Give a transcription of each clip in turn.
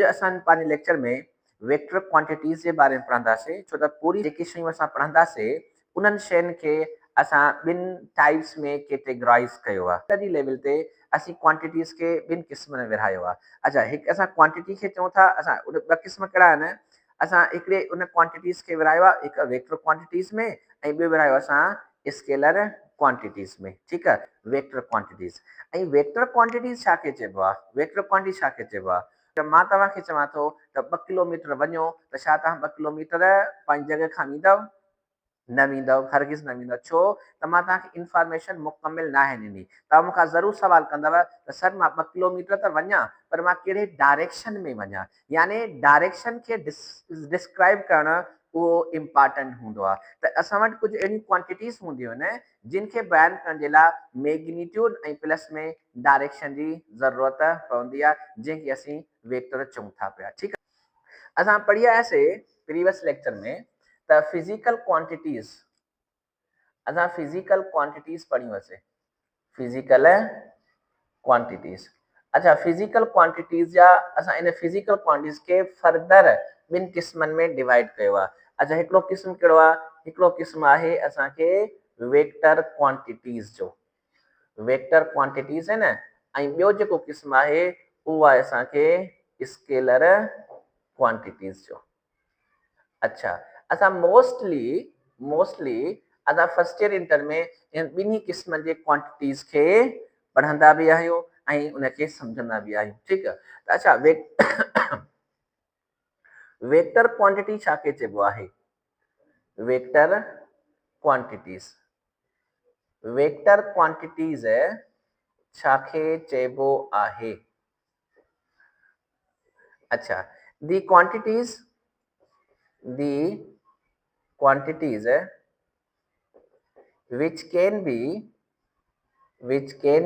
असां पंहिंजे लेक्चर में वेक्टर क्वांटिटीज़ जे बारे में पढ़ंदासीं, छो त पूरी जेकी शयूं असां पढ़ंदासीं उन्हनि शयुनि खे असां ॿिनि टाइप्स में कैटेगराइज़ कयो आहे। स्टडी लेवल ते असीं क्वांटिटीज़ खे ॿिनि क़िस्मनि में विरहायो आहे। अच्छा, हिकु असां क्वांटिटी खे चऊं था, असां उन ॿ क़िस्म कहिड़ा आहिनि, असां हिकिड़े उन क्वांटिटीज़ खे विरहायो आहे हिकु वेक्टर क्वांटिटीज़ में, ऐं ॿियो विरहायो असां स्केलर क्वांटिटीज़ में। ठीकु आहे, वेक्टर क्वांटिटीज़। ऐं वेक्टर क्वांटिटीज़ छा खे चइबो आहे, वेक्टर क्वांटिटी छा खे चइबो आहे? त मां तव्हांखे चवां थो त 2 किलोमीटर वञो, त छा तव्हां 2 किलोमीटर पंहिंजी जॻह खां वेंदव? न वेंदव, हरगिज़ न वेंदव। छो त मां तव्हांखे इंफॉर्मेशन मुकमिल न आहे ॾिनी। तव्हां मूंखां ज़रूरु सवाल कंदव त सर मां 2 किलोमीटर त वञा, पर मां कहिड़े डायरेक्शन में वञा, यानी डायरेक्शन खे डिस्क्राइब करणु उहो इम्पॉर्टेंट हूंदो आहे। त असां वटि कुझु अहिड़ियूं क्वांटिटीज़ हूंदियूं आहिनि जिन खे बयानु करण जे लाइ मैग्नीट्यूड ऐं प्लस में डायरेक्शन जी ज़रूरत पवंदी आहे, जंहिंखे असीं वेक्टर चऊं था पिया। ठीकु आहे, असां पढ़ी आयासीं प्रीवियस लेक्चर में त फिज़िकल क्वांटिटीज़, असां फिज़िकल क्वांटिटीज़ पढ़ी हुआसीं, फिज़िकल क्वांटिटीज़। अच्छा, फिज़िकल क्वांटिटीज़ जा असां इन फिज़िकल क्वांटिटीज़ खे फर्दर ॿिनि क़िस्मनि में डिवाइड कयो आहे। अच्छा, हिकिड़ो क़िस्म कहिड़ो आहे? हिकिड़ो क़िस्म आहे असांखे वेक्टर क्वांटिटीज़ जो, वेक्टर क्वांटिटीज़ है न, ऐं ॿियो जेको क़िस्म आहे उहो आहे असांखे स्केलर क्वांटिटीज़ जो। अच्छा, असां मोस्टली असां फर्स्ट ईयर इंटर में इन ॿिन्ही क़िस्मनि जे क्वांटिटीज़ खे पढ़ंदा बि आहियूं ऐं उनखे सम्झंदा बि आहियूं। ठीकु आहे, त अच्छा वेक्टर क्वांटिटी छा खे चइबो आहे? वेक्टर क्वांटिटीज़, वेक्टर क्वांटिटीज़ छा खे चइबो आहे? अच्छा, दी quantities which can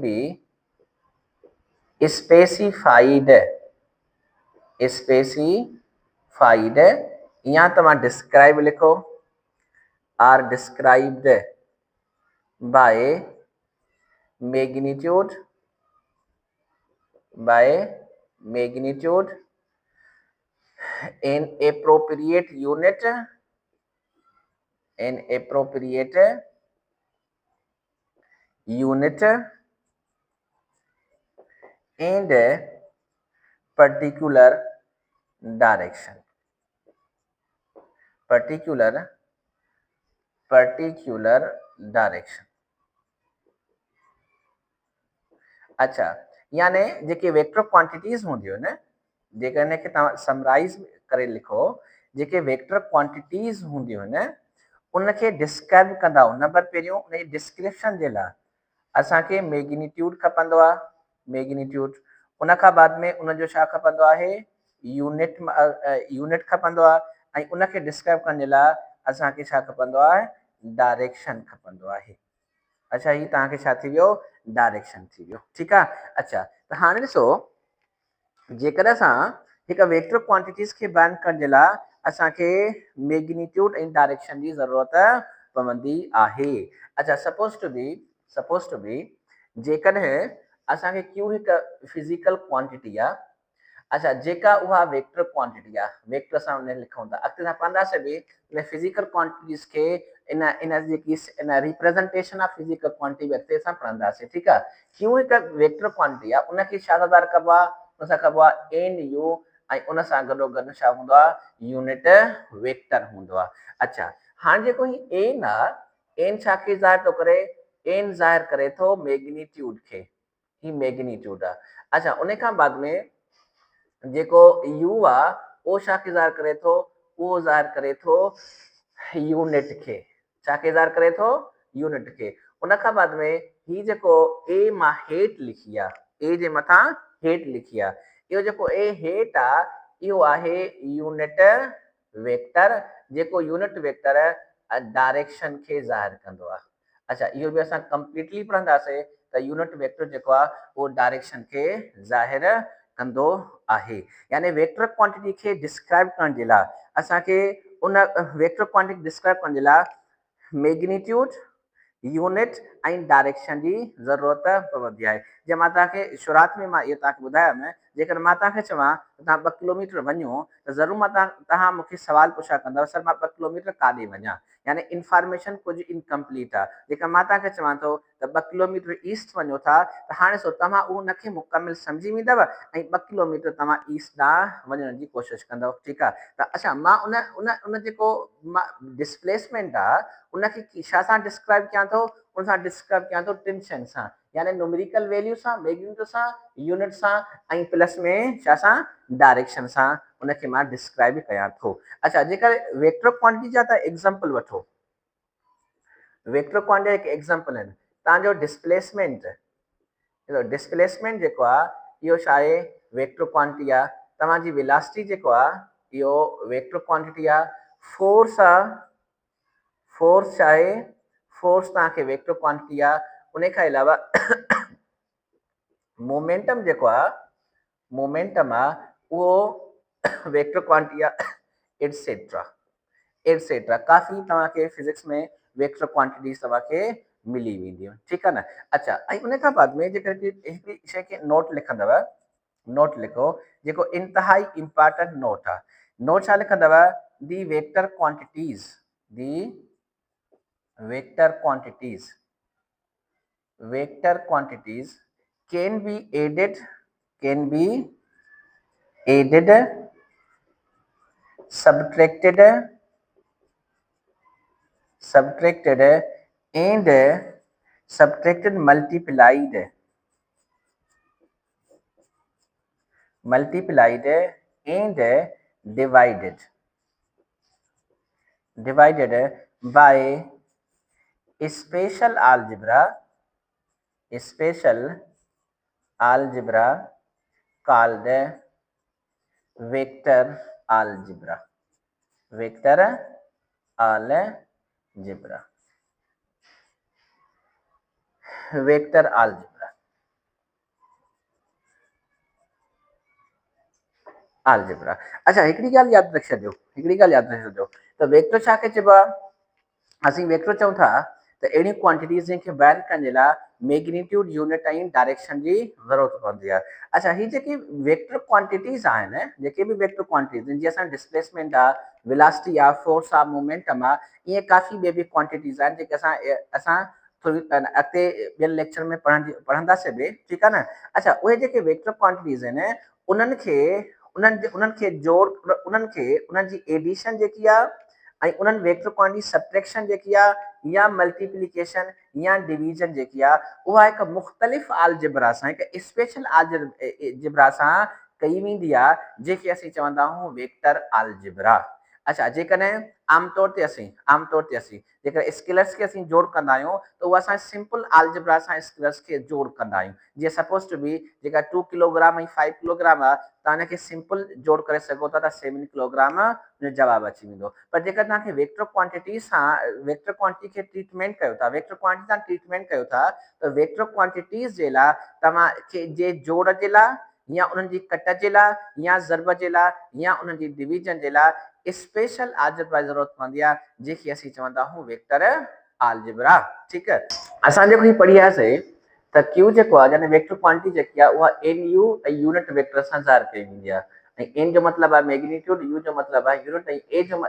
be specified या तव्हां डिस्क्राइब लिखो, are described by magnitude in appropriate unit and particular direction, अच्छा, यानी जेके वेक्टर क्वांटिटीज़ हूंदियूं आहिनि, जेकर इनखे तव्हां समराइज़ करे लिखो, जेके वेक्टर क्वांटिटीज़ हूंदियूं आहिनि उनखे डिस्क्राइब कंदा। नंबर पहिरियों उन डिस्क्रिप्शन जे लाइ असांखे मैग्नीट्यूड खपंदो आहे, मैग्नीट्यूड। उन खां बाद में उनजो छा खपंदो आहे? यूनिट खपंदो आहे, ऐं उनखे डिस्क्राइब करण जे लाइ असांखे छा खपंदो आहे? डायरेक्शन खपंदो आहे। अच्छा, ही तव्हांखे छा थी वियो? डायरेक्शन थी वियो। ठीकु आहे। अच्छा, त हाणे ॾिसो, जेकर असां हिकु वेक्टर क्वांटिटीज़ खे बयानु करण जे लाइ असांखे मैग्नीट्यूड ऐं डायरेक्शन जी ज़रूरत पवंदी आहे। अच्छा, सपोज टू बी जेकॾहिं असांखे क्यू हिकु फिज़िकल क्वांटिटी आहे, अच्छा, जेका उहा वेक्टर क्वांटिटी आहे, वेक्टर सां उन लिखूं था, अॻिते असां पढ़ंदासीं बि इन फिज़िकल क्वांटिटीज़ खे इन जेकी इन रिप्रेज़ेंटेशन ऑफ फिज़िकल क्वांटिटी अॻिते असां पढ़ंदासीं। ठीकु आहे, क्यू हिकु वेक्टर क्वांटिटी आहे, उनखे छा सां कबो आहे? उन सां कबो आहे एन यू, ऐं उन सां गॾोगॾु छा हूंदो आहे? यूनिट वेक्टर हूंदो आहे। अच्छा, हाणे जेको ही एन आहे, एन छा खे ज़ाहिर थो करे? एन ज़ाहिर करे थो मैग्नीट्यूड खे, ही मैग्नीट्यूड आहे। अच्छा, उन खां बाद में जेको यू आहे उहो छा खे ज़ाहिर करे थो? उहो ज़ाहिर करे थो यूनिट खे। छा खे ज़ाहिर करे थो? यूनिट खे। उन खां बाद में ही जेको ए मां हेठि लिखी आहे, ए जे मथां हेठि लिखी आहे, इहो जेको ए हेठि आहे इहो आहे यूनिट वेक्टर, जेको यूनिट वेक्टर डायरेक्शन खे ज़ाहिर कंदो आहे। अच्छा, इहो बि असां कंप्लीटली पढ़ंदासीं त यूनिट वेक्टर जेको आहे उहो डायरेक्शन खे ज़ाहिर कंदो आहे। यानी वेक्टर क्वांटिटी खे डिस्क्राइब करण जे लाइ असांखे उन वेक्टर क्वांटिटी डिस्क्राइब करण जे लाइ मैग्नीट्यूड, यूनिट ऐं डायरेक्शन जी ज़रूरत पवंदी आहे। जीअं मां तव्हांखे शुरूआति में मां इहो तव्हांखे ॿुधायोमांव, जेकर मां तव्हांखे चवां त तव्हां 2 किलोमीटर वञो त ज़रूरु मां तव्हां मूंखे सुवाल पुछा कंदव, सर मां 2 किलोमीटर काॾे वञां? यानी इंफॉर्मेशन कुझु इनकम्पलीट आहे। जेकर मां तव्हांखे चवां थो त 2 किलोमीटर ईस्ट वञो था, त हाणे तव्हां उनखे मुकमिल सम्झी वेंदव ऐं 2 किलोमीटर तव्हां ईस्ट ॾांहुं वञण जी कोशिशि कंदव, ठीकु आहे? त अच्छा मां उन उन उन जेको मां डिस्प्लेसमेंट आहे उनखे छा सां डिस्क्राइब कयां थो? उन सां डिस्क्राइब कयां थो 3 शयुनि सां, यानी न्यूमेरिकल वैल्यू सां, मैग्नीट्यूड सां, यूनिट सां ऐं प्लस में छा सां? डायरेक्शन सां उनखे मां डिस्क्राइब कयां थो। अच्छा, जेकर वेक्टर क्वांटिटी जा तव्हां एग्जाम्पल वठो, वेक्टर क्वांटिटी हिकु एग्जाम्पल आहिनि। तव्हांजो डिस्प्लेसमेंट जेको आहे इहो छा आहे? वेक्टर क्वांटिटी आहे। तव्हांजी वेलोसिटी जेको आहे इहो वेक्टर क्वांटिटी आहे। फोर्स आहे, फोर्स छा आहे? फोर्स तव्हांखे वेक्टर क्वांटिटी आहे। उन खां अलावा मोमेंटम जेको आहे, मोमेंटम आहे उहो वेक्टर क्वांटिटी आहे, एटसेट्रा एटसेट्रा। काफ़ी तव्हांखे फिजिक्स में वेक्टर क्वांटिटीज़ तव्हांखे मिली वेंदियूं, ठीकु आहे न? अच्छा, ऐं उन खां बाद में जेकर हिकिड़ी शइ खे नोट लिखंदव, नोट लिखो जेको इंतहाई इम्पॉर्टेंट नोट आहे। नोट छा लिखंदव? The vector quantities, the vector quantities, vector quantities can be added, can be added, subtracted, subtracted and subtracted, multiplied, multiplied and divided, divided by special algebra, special algebra called vector algebra, vector algebra, vector algebra, algebra। अच्छा, हिकिड़ी ॻाल्हि यादि रखी छॾियो, हिकिड़ी ॻाल्हि यादि रखी छॾियो त वेक्टर छा खे चइबो आहे? असीं वेक्टर चऊं था त अहिड़ियूं क्वांटिटीज़ जंहिंखे बयानु करण जे लाइ मैग्नीट्यूड, यूनिट ऐं डायरेक्शन जी ज़रूरत पवंदी आहे। अच्छा, ही जेकी वेक्टर क्वांटिटीज़ आहिनि, जेके बि वेक्टर क्वांटिटीज़ जीअं असां डिस्प्लेसमेंट आहे, वेलोसिटी आहे, फोर्स आहे, मोमेंटम आहे, ईअं काफ़ी ॿिए बि क्वांटिटीज़ आहिनि जेके असां थोरी अॻिते ॿियनि लेक्चर में पढ़ंदासीं बि, ठीकु आहे न? अच्छा, उहे जेके वेक्टर क्वांटिटीज़ आहिनि उन्हनि खे जोड़, उन्हनि खे उन्हनि जी एडिशन जेकी आहे ऐं उन्हनि वेक्टर क्वांटिटी सब्ट्रैक्शन जेकी आहे या मल्टीप्लिकेशन या डिवीजन जेकी आहे उहा हिकु मुख़्तलिफ़ आलजिब्रा सां, हिकु स्पेशल आलजिब्रा सां कई वेंदी आहे, जंहिंखे असीं चवंदा आहियूं वेक्टर आलजिब्रा। अच्छा, जेकॾहिं आमतौर ते असीं जेकर स्केलर्स खे असीं जोड़ कंदा आहियूं त उहा असां सिंपल आलजिब्रा सां स्केलर्स खे जोड़ कंदा आहियूं। जीअं सपोज टू बी जेका 2 किलोग्राम ऐं 5 किलोग्राम आहे, तव्हां हिनखे सिंपल जोड़ करे सघो था त 7 किलोग्राम जो जवाबु अची वेंदो। पर जेकर तव्हांखे वेक्टर क्वांटिटी सां वेक्टर क्वांटिटी खे ट्रीटमेंट कयो था, वेक्टर क्वांटिटी सां ट्रीटमेंट कयो था, त वेक्टर क्वांटिटीज़ जे लाइ तव्हांखे जे जोड़ जे लाइ या उन्हनि जी कट जे लाइ या ज़रब जे लाइ या उन्हनि जी डिवीजन जे लाइ स्पेशल आलजिब्रा जी ज़रूरत पवंदी आहे, जंहिंखे असीं चवंदा आहियूं वेक्टर आलजिब्रा, ठीकु आहे? असां जेको पढ़ी आयासीं त क्यू जेको आहे यानी वेक्टर क्वांटिटी जेकी आहे उहा एन यू ऐं यूनिट वेक्टर सां ज़ाहिर कई वेंदी आहे। ऐं एन जो मतिलबु आहे मैग्नीट्यूड, यू जो मतिलबु आहे यूनिट ऐं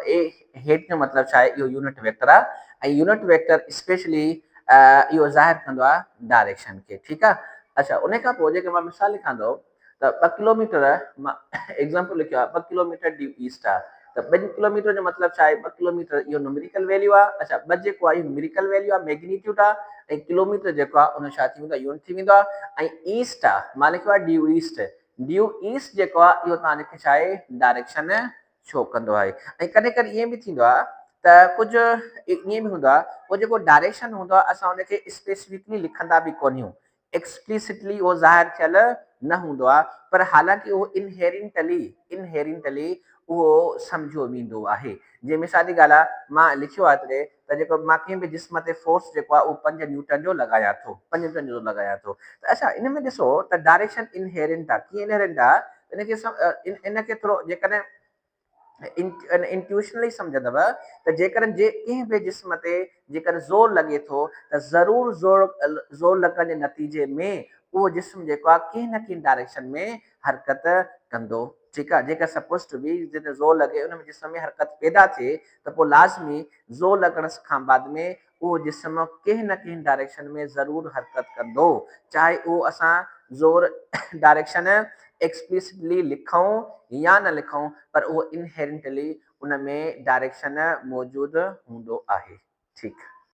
ए हेठि जो मतिलबु छा आहे? इहो यूनिट वेक्टर आहे। ऐं यूनिट वेक्टर स्पेशली इहो ज़ाहिर कंदो आहे डायरेक्शन खे, ठीकु आहे? अच्छा, उन खां पोइ जेके मां मिसाल लिखां थो त 2 किलोमीटर, मां एग्ज़ाम्पल लिखियो आहे 2 किलोमीटर ड्यू ईस्ट आहे, त 2 किलोमीटर जो मतिलबु छा आहे? 2 किलोमीटर इहो न्यूमेरिकल वैल्यू आहे। अच्छा, 2 जेको आहे इहो न्यूमेरिकल वैल्यू आहे, मैग्नीट्यूड आहे, ऐं किलोमीटर जेको आहे उन छा थी वेंदो आहे? यूनिट थी वेंदो आहे। ऐं ईस्ट आहे, मां लिखियो आहे ड्यू ईस्ट, ड्यू ईस्ट जेको आहे इहो तव्हांखे छा आहे? डायरेक्शन शो कंदो आहे। ऐं कॾहिं कॾहिं ईअं बि थींदो आहे त कुझु ईअं बि हूंदो आहे, उहो जेको डायरेक्शन हूंदो आहे असां उनखे स्पेसिफिकली लिखंदा बि कोन आहियूं, एक्सप्लिसिटली उहो ज़ाहिर थियल न हूंदो आहे, पर हालांकि उहो इनहेरिंटली उहो सम्झो वेंदो आहे। जीअं मिसाल जी ॻाल्हि आहे, मां लिखियो आहे हिते त जेको मां कंहिं बि जिस्म ते फोर्स जेको आहे उहो 5 न्यूटन जो लॻायां थो, 5 न्यूटन जो लॻायां थो। त अच्छा, इन में ॾिसो त डायरेक्शन इनहेरेंट आहे। कीअं इनहेरेंट आहे? इनखे थोरो जेकॾहिं इंट्यूशनली सम्झंदव त जेकॾहिं कंहिं बि जिस्म ते जेकर ज़ोर लॻे थो त ज़रूरु ज़ोर लॻण जे नतीजे में उहो जिस्म जेको आहे कंहिं न कंहिं डायरेक्शन में हरकत कंदो। ठीकु आहे, जेकर सपोज टू बी जिते ज़ोर लॻे उन में जिस्म में हरकत पैदा थिए त पोइ लाज़मी ज़ोर लॻण खां बाद में उहो जिस्म कंहिं न कंहिं डायरेक्शन में ज़रूरु हरकत कंदो, चाहे उहो असां ज़ोर डायरेक्शन एक्सप्लिसिटली लिखूं या न लिखूं, पर उहो इनहेरेंटली उन में डायरेक्शन मौजूदु हूंदो आहे। ठीकु।